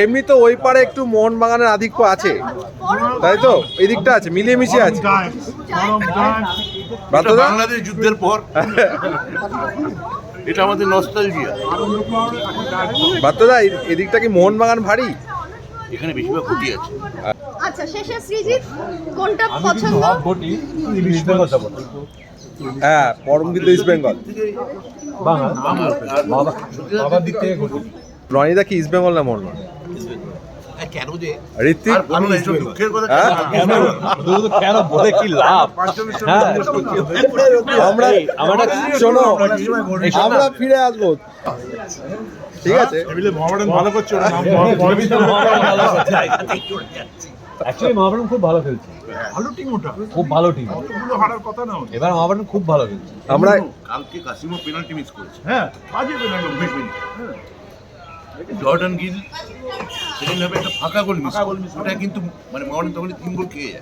এমনি তো ওই পারে একটু মোহনবাগানের আধিক্য আছে, তাই তো? এই দিকটা আছে, মিলিয়ে মিশিয়ে আছে। বাংলাদেশ যুদ্ধের পর এটা আমাদের নস্টালজিয়া। বাত্যদা, এদিকটা কি মোহনবাগান ভারী? এখানে বেশিরভাগ ঘটি আছে। আচ্ছা, শেষে সৃজিত কোনটা পছন্দ? হ্যাঁ, পরম কিন্তু ইস্ট বেঙ্গল। রনিদা কি ইস্ট বেঙ্গল না মোহনবাগান? কেন যে ঋত্বিক দুঃখের কথা, শোনো, আমরা ফিরে আসবো, ঠিক আছে? ভালো করছে, মহাবারণ খুব ভালো খেলছে, ভালো টিম, ওটা খুব ভালো টিম, হারার কথা না। এবার মহাবারণ খুব ভালো খেলছে। আমরা কালকে কাসিমও পেনাল্টি মিস করেছে। হ্যাঁ, বাজে পেনাল্টি। জর্ডান গিল সেকেন্ড হাফে একটা ফাঁকা গোল মিস, ওটা কিন্তু মানে মহাবারণ তখন 3 গোল খেয়ে যায়।